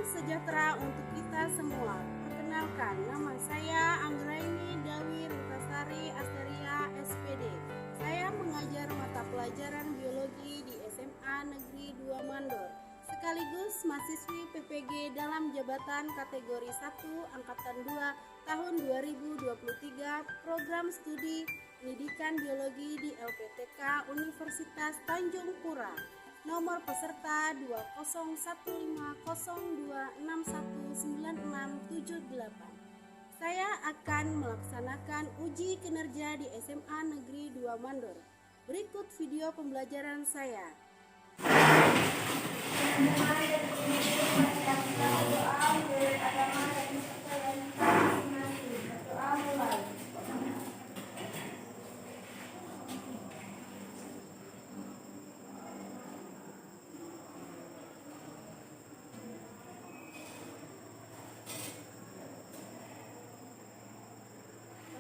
sejahtera untuk kita semua. Perkenalkan, nama saya Anggraini Dawi Rutasari Asteria SPD. Saya mengajar mata pelajaran biologi di SMA Negeri 2 Mandor, sekaligus mahasiswi PPG dalam jabatan kategori 1 Angkatan 2 tahun 2023 program studi pendidikan biologi di LPTK Universitas Tanjung Pura. Nomor peserta 201502619678. Saya akan melaksanakan uji kinerja di SMA Negeri 2 Mandor. Berikut video pembelajaran saya.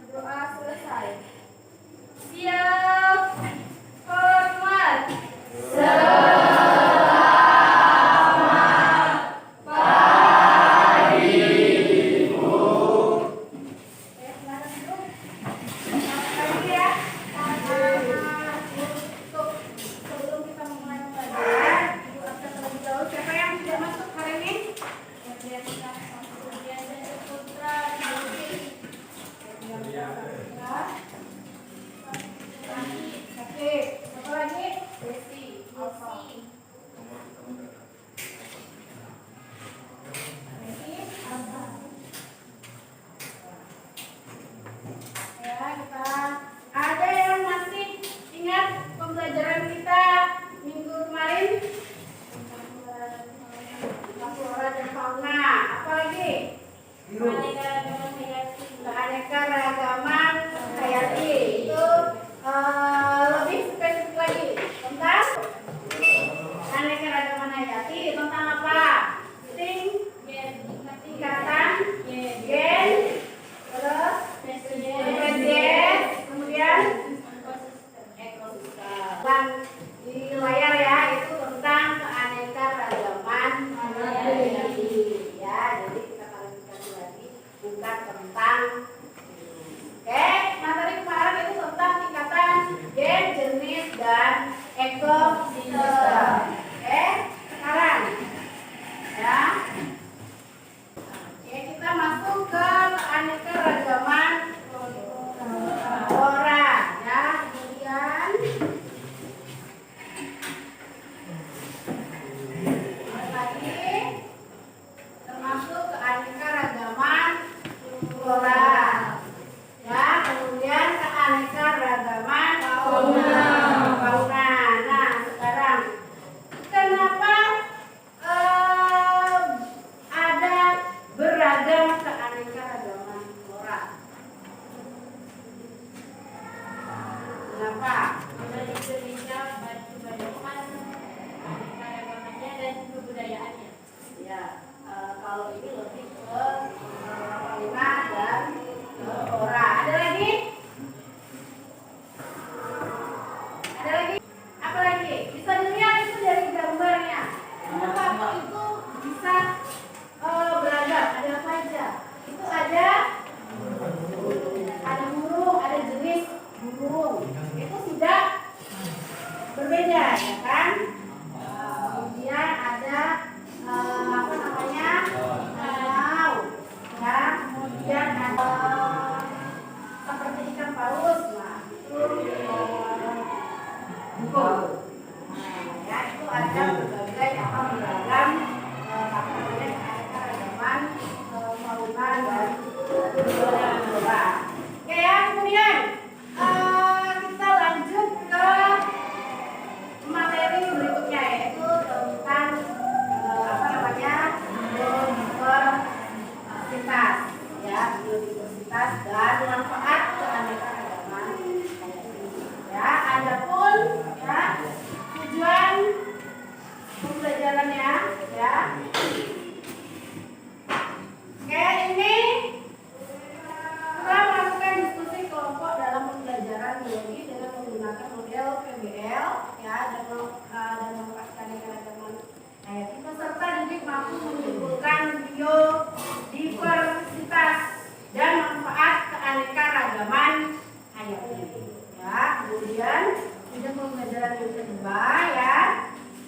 Doa selesai. Siap. Hormat. Selamat pagi, Bu. Selamat pagi ya. Untuk sebelum kita mulai pembelajaran, Ibu absen terlebih dahulu. Siapa yang tidak masuk hari ini? Putra. Oke, apa lagi? Desi. Ya, kita ada yang masih ingat pembelajaran kita minggu kemarin? Flora dan fauna. Apa lagi? Keanekaragaman hayati. Itu lebih spesifik lagi tentang keanekaragaman hayati. Tentang apa? Tingkatan gen, terus spesies, kemudian ekosistem. Di layar ya, itu tentang keanekaragaman hayati. Ya, jadi kita klarifikasi lagi, bukan tentang. Oke, materi kemarin itu tentang tingkatan gen, jenis, dan ekosistem. Oke, sekarang ya. Oke, kita masuk ke keanekaragaman flora ya. Kemudian lagi termasuk keanekaragaman flora. Ya, kemudian keanekaragaman fauna. Nah, sekarang kenapa ada beragam keanekaragaman flora? Kenapa? Ada di Indonesia banyak keanekaragamannya dan kebudayaannya. Ya, kalau ini lebih ke fauna dan flora. Ada lagi? Ada lagi? Apa lagi? Bisa dilihat itu dari gambarnya. Kenapa itu bisa beragam? Ada apa aja? Itu ada burung, ada jenis burung. Itu sudah berbeda, ya kan? Kemudian ada apa namanya? Harimau. Ya, kemudian ada seperti ikan paus. Nah, itu bungkul. Nah, ya, itu ada berbagai beragam apa namanya keanekaragaman fauna dan flora. Oke ya, kemudian kita lanjut ke materi berikutnya, yaitu tentang apa namanya biodiversitas ya, biodiversitas dan manfaat keanekaragaman hayati. Ya, adapun ya pembelajaran yang kedua ya.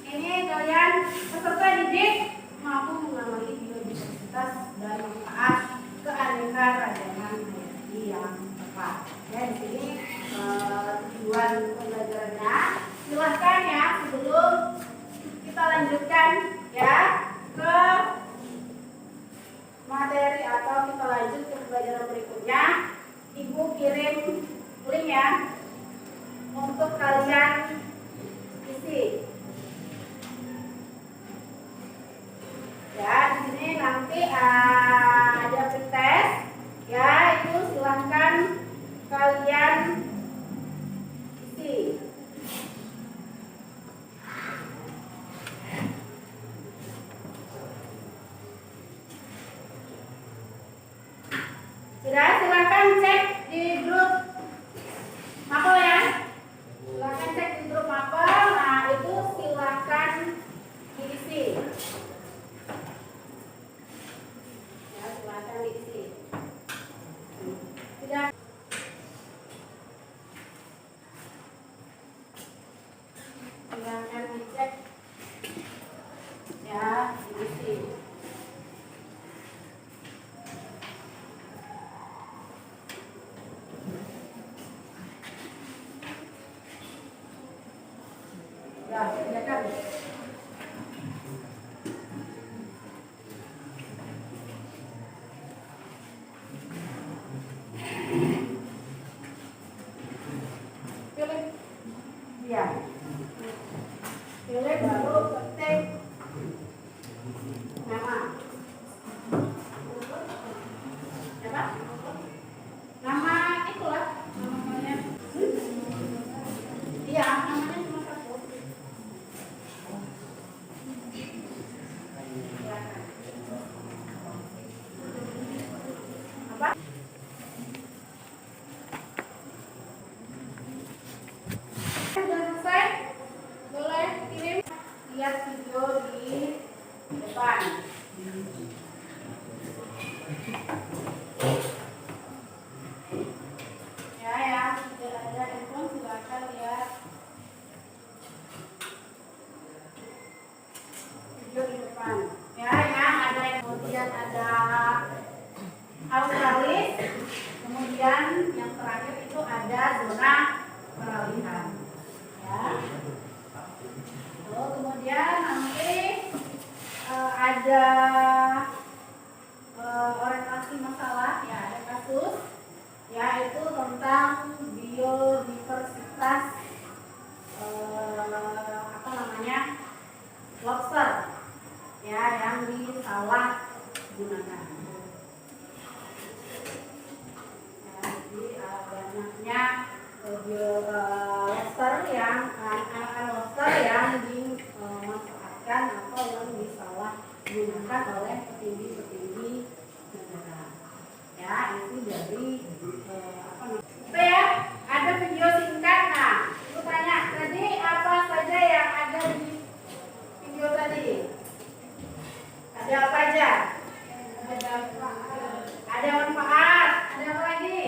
Ini kalian peserta didik mampu mengenali biodiversitas dan manfaat keanekaragaman hayati yang tepat. Ya, di sini tujuan pembelajarannya. Silahkan ya sebelum kita lanjutkan ya ke materi atau kita lanjut ke pembelajaran berikutnya, Ibu kirim link ya untuk kalian isi. Ya, di sini nanti ada pretest ya, itu silahkan kalian isi. Sudah, silakan cek di grup mapel ya. Silakan cek di grup mapel. Nah, itu silakan diisi. Ya, silakan diisi. Sudah. Silakan dicek. Ya, diisi. Ya, silakan. Pilih. Ya. Pilih baru ketik nama. Apa? Nama itulah namanya. Iya, namanya cuma satu. Apa? Sudah selesai? Boleh kirim. Lihat video di depan. Ya, tidak ada handphone silakan lihat video di depan. Ya, ada yang kemudian ada Australis, kemudian yang terakhir itu ada zona peralihan. Ya. Lalu kemudian nanti ada orientasi masalah, ya ada kasus, yaitu tentang biodiversitas apa namanya lobster, ya yang disalahgunakan. Ya, jadi banyaknya lobster yang anak-anak lobster yang dimanfaatkan atau yang disalahgunakan oleh petinggi-petinggi negara. Ya, itu dari apa namanya? Itu ya, ada video singkat. Nah, aku tanya tadi apa saja yang ada di video tadi? Ada apa aja? Ada manfaat. Ada apa lagi?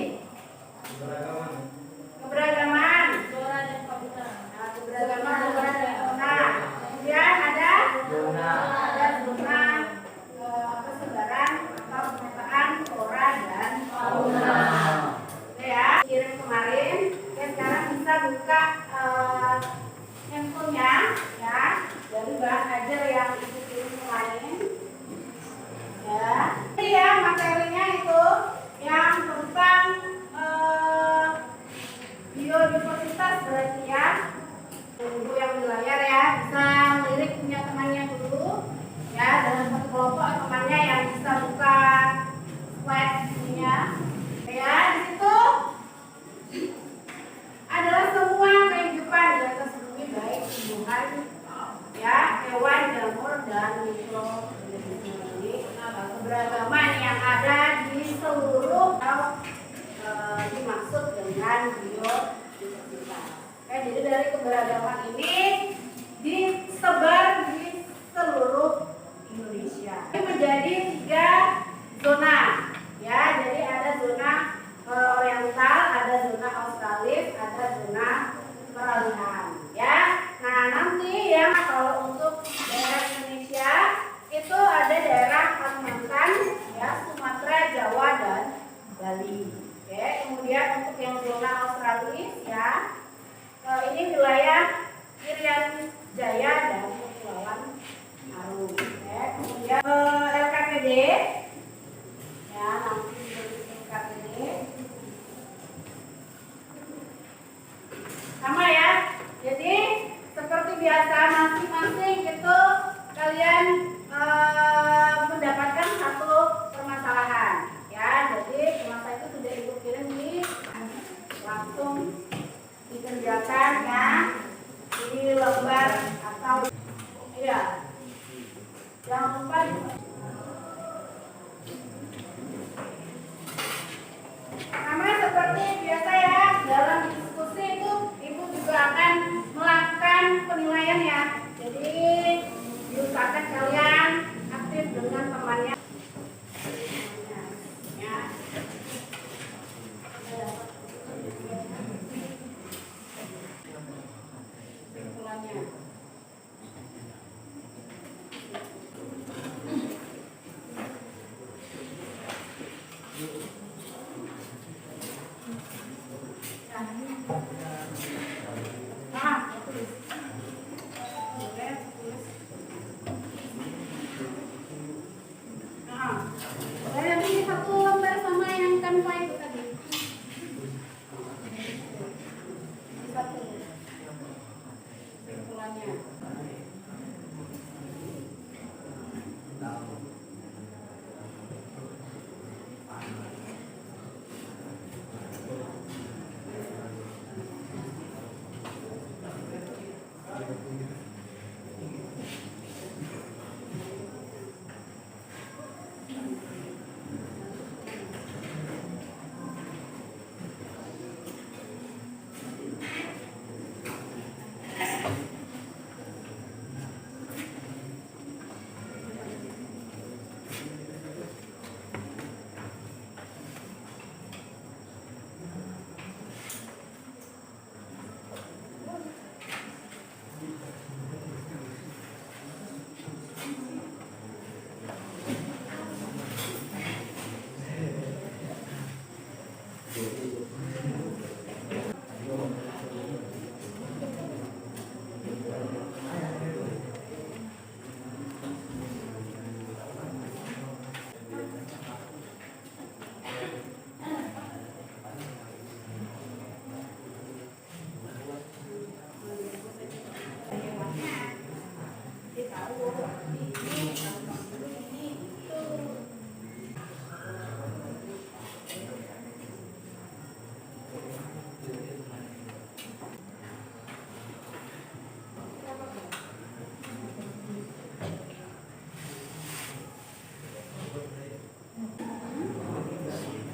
Keberagaman. Flora dan fauna. Nah, keberagaman flora dan fauna. Kemudian ada zona persebaran atau pemetaan flora dan fauna. Oke ya, kirim kemarin. Oke, sekarang bisa buka handphonenya ya dari bahan ajar yang ibu kirim kemarin. Ya, ini ya materinya itu yang tentang biodiversitas berarti ya. Ibu yang di layar ya bisa melirik punya temannya dulu ya, dalam satu kelompok temannya yang bisa buka slide ininya ya. Di situ adalah semua kehidupan di atas bumi, baik tumbuhan ya, hewan, jamur dan mikroorganisme. Keberagaman yang ada di seluruh dimaksud dengan biodiversitas. Jadi dari keberagaman ini disebar di seluruh Indonesia. Ini menjadi 3 zona. Ya, jadi ada zona oriental, ada zona australis, ada zona peralihan. Ya, biasa masing-masing itu kalian mendapatkan satu permasalahan ya. Jadi permasalahan itu sudah ibu kirim langsung dikerjakan ya di lembar atau iya. Jangan lupa sama seperti biasa ya, dalam diskusi itu ibu juga akan melakukan penilaian ya. Jadi diusahakan kalian aktif dengan temannya ya. Kesimpulannya. Satu lembar sama yang kanva itu tadi. Satu. Kesimpulannya.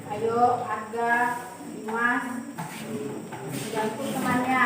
Ayo Arga, Dimas, bantu temannya.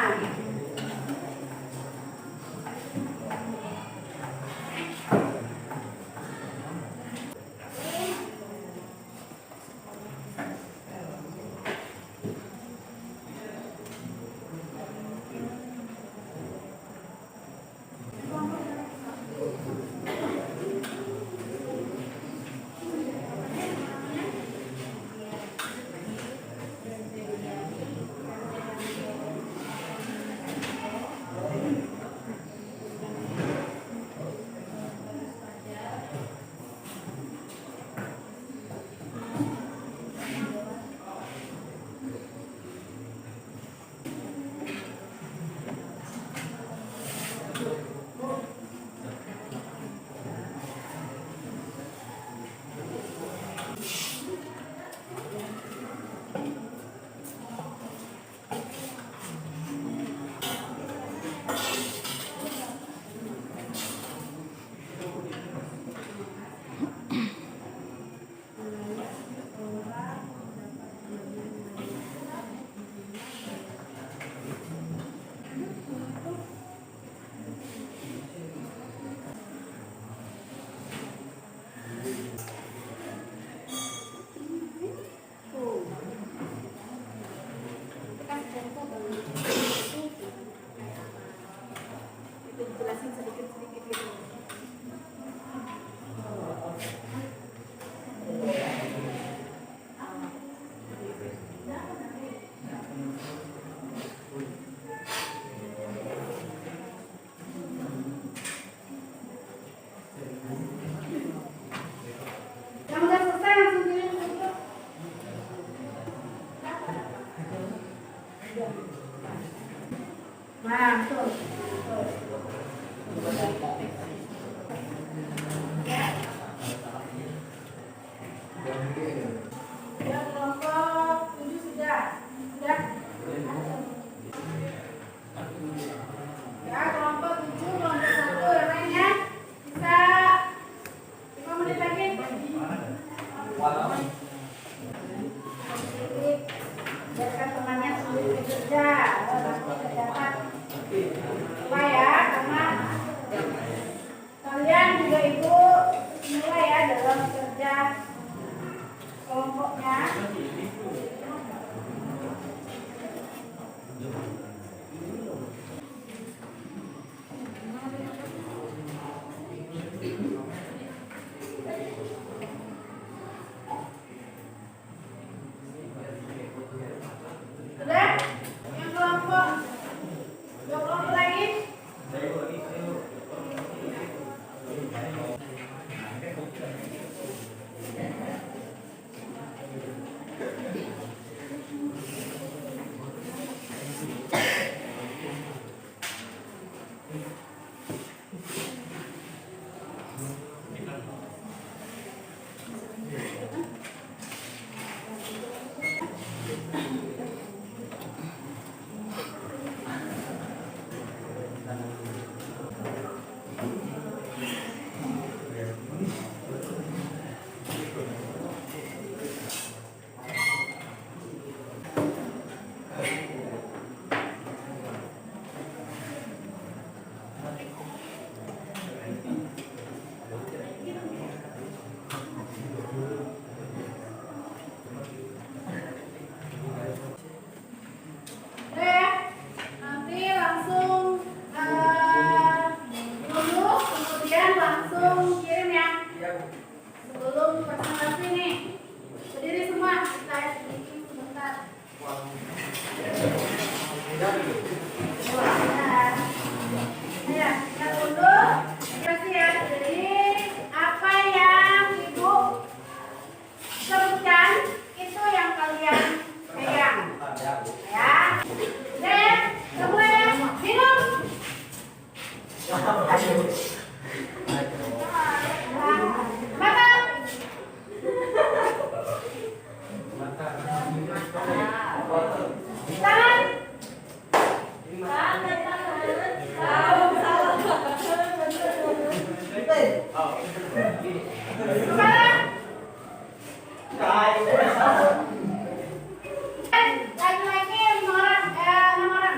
Lagi-lagi 5 orang, 6 orang.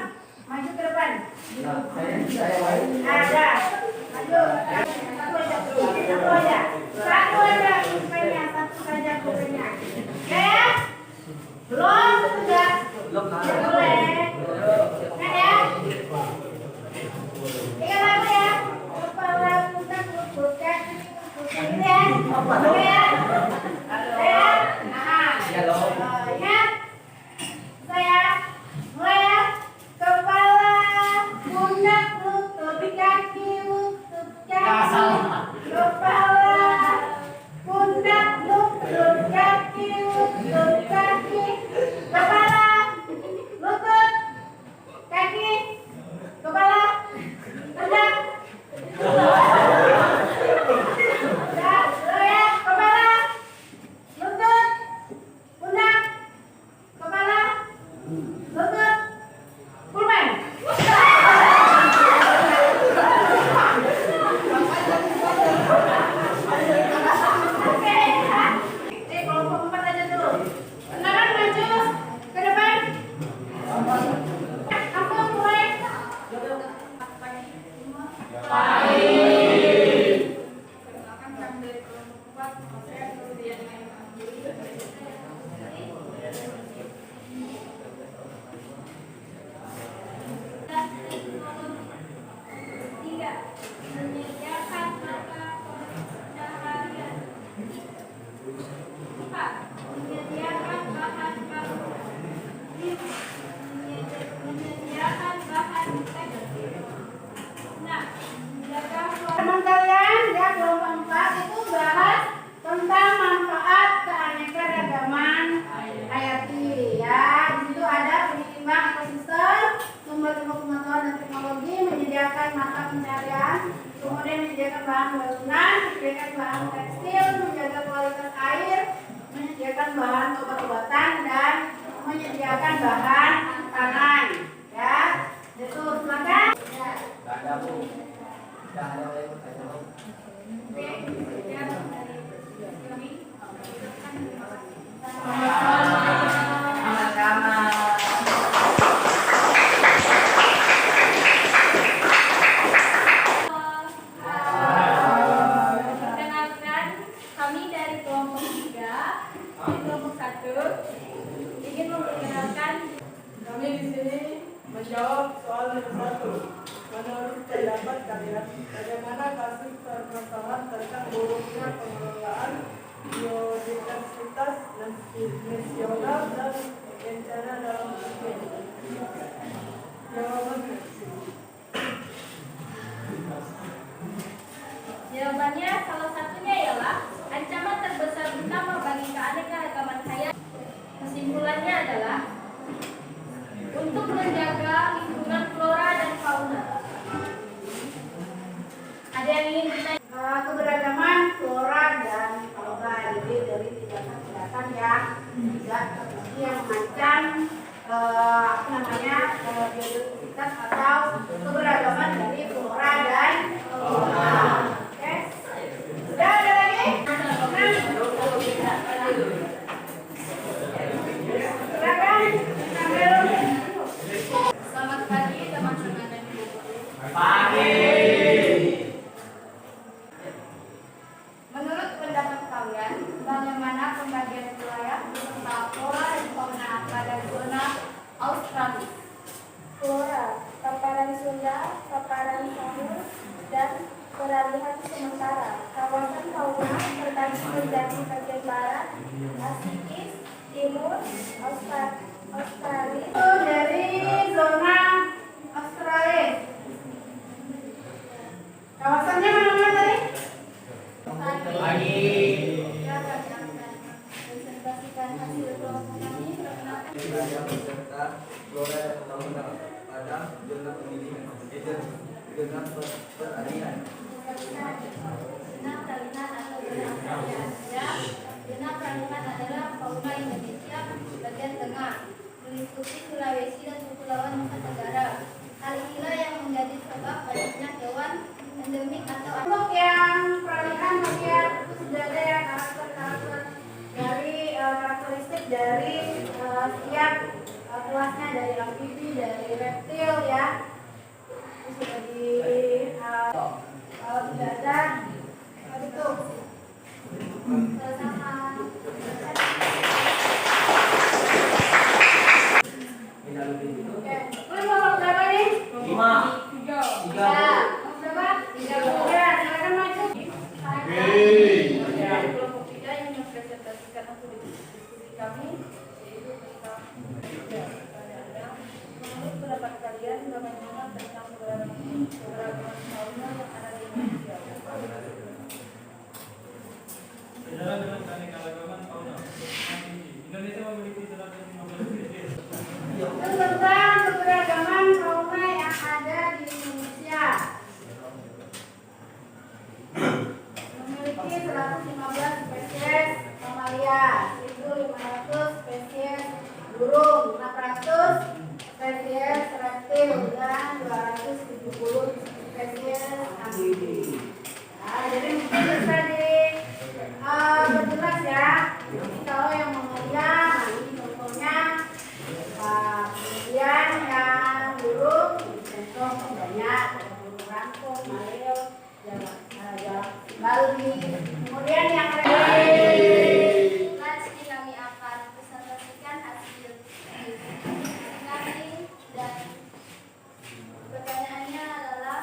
Maju ke depan. Ada. Maju. Satu aja. Satu aja kupenya, satu saja kupenya. Oke ya? Belum, sudah. Ya, boleh. Nah ya. Ingat lagi ya. Kepala kita lutut kaki. Ini ya. Oke ya. Ya. Nah. Ingat. Saya mulai ya. Kepala, pundak, lutut kaki, lutut kaki. Kepala, pundak, lutut kaki, lutut kaki. Kepala, lutut, kaki, kepala, pundak. Ya, ya, kepala, lutut, pundak, kepala, lutut, pulpen. Oke, kelompok 4 aja dulu. Kenalan maju ke depan. Aku mulai. Perkenalkan kami dari kelompok 4. Saya Nurdian Tiga, menyediakan mata pencaharian. Empat, menyediakan bahan baku. Lima, menyediakan bahan tekstil. Enam, menjaga Teman kalian ya kelompok 4 itu bahas tentang manfaat keanekaragaman hayati ya. Di situ ada penyeimbang ekosistem, sumber pengetahuan dan teknologi, menyediakan mata pencaharian, kemudian menyediakan bahan bangunan, menyediakan bahan tekstil, menjaga kualitas air, menyediakan bahan obat-obatan dan menyediakan bahan pangan ya. Itu silakan. Perkenalkan, kami dari kelompok 3, di kelompok 1 ingin memperkenalkan. Kami di sini menjawab soal nomor 1. Menurut pendapat kalian, bagaimana kasus permasalahan tentang buruknya pengelolaan biodiversitas nasional dan bencana dalam negeri? Jawabannya. Jawabannya salah satunya ialah ancaman terbesar utama bagi keanekaragaman hayati. Kesimpulannya adalah untuk menjaga lingkungan flora dan fauna. Ada yang ingin ditanya? Keberagaman flora dan fauna, jadi dari tindakan-tindakan yang tidak terbukti yang mengancam biodiversitas atau keberagaman dari flora dan fauna. Oke, sudah ada lagi? Silakan ambil. Selamat pagi teman-teman dan ibu. Menurut pendapat kalian, bagaimana pembagian wilayah beserta flora dan fauna pada zona Australia? Flora, paparan Sunda, paparan Samur, dan peralihan sementara. Kawasan fauna terbagi menjadi bagian barat, Pasifik, timur, Australia. Itu dari zona Australia. Kawasannya mana tadi? Presentasikan hasil kelompok kami. Perkenalkan. Wilayah beserta flora dan fauna pada zona pemilihan agent genap peralihan. Genap peralihan atau genap peralihan. Ya, genap peralihan adalah fauna Indonesia bagian tengah, meliputi Sulawesi dan Kepulauan Nusa Tenggara. Hal inilah yang menjadi sebab banyaknya hewan endemik atau Untuk yang peralihan bagian itu sudah ada ya karakter-karakter dari karakteristik dari setiap kelasnya, dari amfibi, dari reptil ya. Itu sudah di kalau tidak ada itu sama oke. Terus nomor berapa nih? 5. 3. 3. Nomor berapa? 30. Ya, silakan maju. Dari kelompok 3 yang mempresentasikan hasil diskusi kami, yaitu tentang pertanyaannya, menurut pendapat kalian bagaimana tentang keberagaman fauna yang ada di Indonesia? Sejalan dengan keanekaragaman fauna, Indonesia memiliki 115 spesies. Itu tentang keberagaman fauna yang ada di Indonesia. Memiliki 115 spesies mamalia, 1.500 spesies burung, 600 spesies reptil, dan 270 spesies amfibi. Nah, jadi mungkin bisa berjelas ya. Jadi kalau yang mamalia, nah ini contohnya. Kemudian yang burung, contoh banyak, burung rangkong, maleo, Bali. Kemudian yang Nanti kami akan presentasikan hasil kami dan pertanyaannya adalah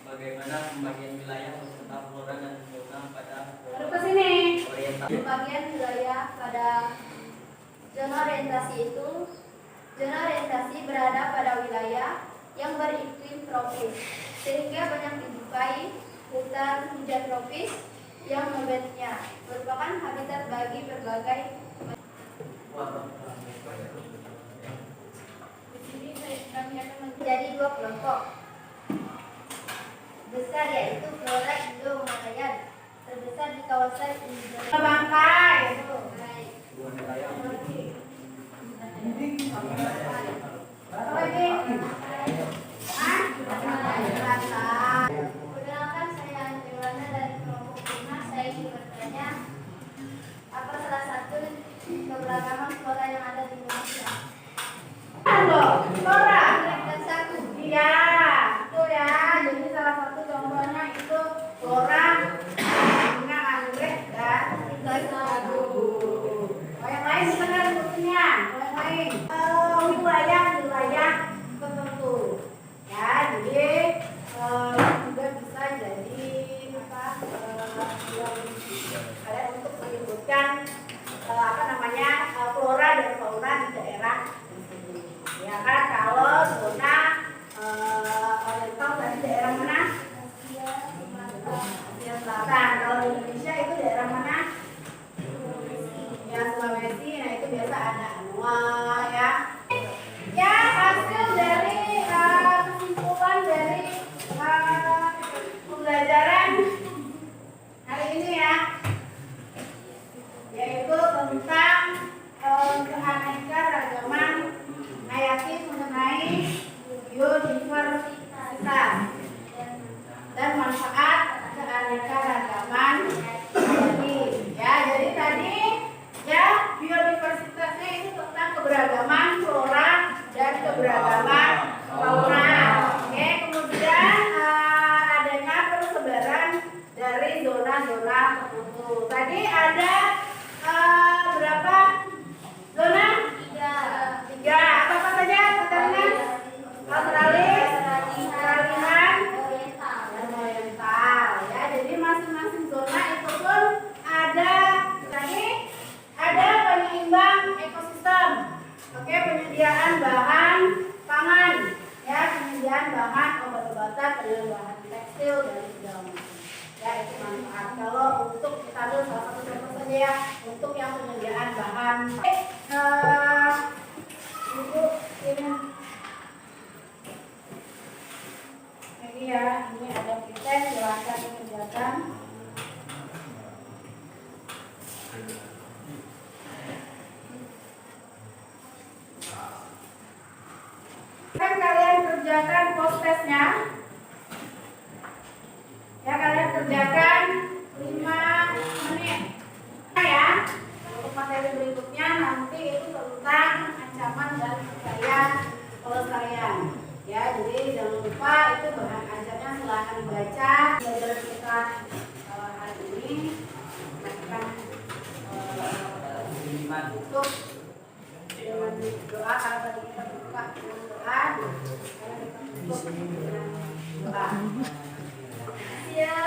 Bagaimana pembagian wilayah beserta flora dan fauna pada Baru ke sini. orientasi? pembagian wilayah pada zona orientasi itu. Zona orientasi berada pada wilayah yang beriklim tropis, sehingga banyak dijumpai hutan hujan tropis yang membeddnya merupakan habitat bagi berbagai. Di sini kami akan menjadi dua kelompok besar, yaitu flora Indo-Malayan terbesar di kawasan Indonesia. Bangkai. Baik. Apa lagi? Hah? Perkenalkan, saya Anjurana dari kelompok 5. Saya ingin bertanya, apa salah satu keberagaman flora yang ada di Indonesia? Halo, Flora. Dan satu. Iya, itu ya. Jadi salah satu contohnya itu flora bunga anggrek dan gadu. Oh, yang lain benar buktinya. Yang lain wilayah tertentu. Ya, jadi juga bisa jadi apa? Kalian untuk menyebutkan flora dan fauna di daerah tersebut. Ya kan, kalau zona oriental dari daerah mana? Asia Selatan. Kalau di Indonesia itu daerah mana? Ya, Sulawesi. Nah, itu biasa ada Anua ya. Ya, hasil dari kesimpulan dari pembelajaran hari ini ya, yaitu tentang keanekaragaman hayati mengenai biodiversitas dan manfaat keanekaragaman hayati. Ya, jadi tadi ya biodiversitasnya itu tentang keberagaman flora dan keberagaman fauna. Oke, kemudian adanya persebaran dari zona-zona tertentu. Tadi ada berapa zona? 3. Apa saja sebenarnya? Australis, peralihan, dan oriental. Ya, jadi masing-masing zona itu pun ada tadi ada penyeimbang ekosistem. Oke, penyediaan bahan pangan, ya, penyediaan bahan obat-obatan, penyediaan bahan tekstil dan segala macam. Ya, itu manfaat. Kalau untuk kita ambil salah satu contoh saja ya, untuk yang penyediaan bahan. Ibu ini ya, ini ada kita silakan dikerjakan. Kan kalian kerjakan postesnya. Ya, kalian kerjakan 5 menit. Ya, untuk materi berikutnya nanti itu tentang ancaman dan upaya pelestarian. Ya, jadi jangan lupa itu bahan ajarnya silahkan dibaca. Pelajaran kita hari ini akan tutup dengan doa. Kalau tadi kita buka dengan doa, sekarang kita tutup dengan doa. Ya.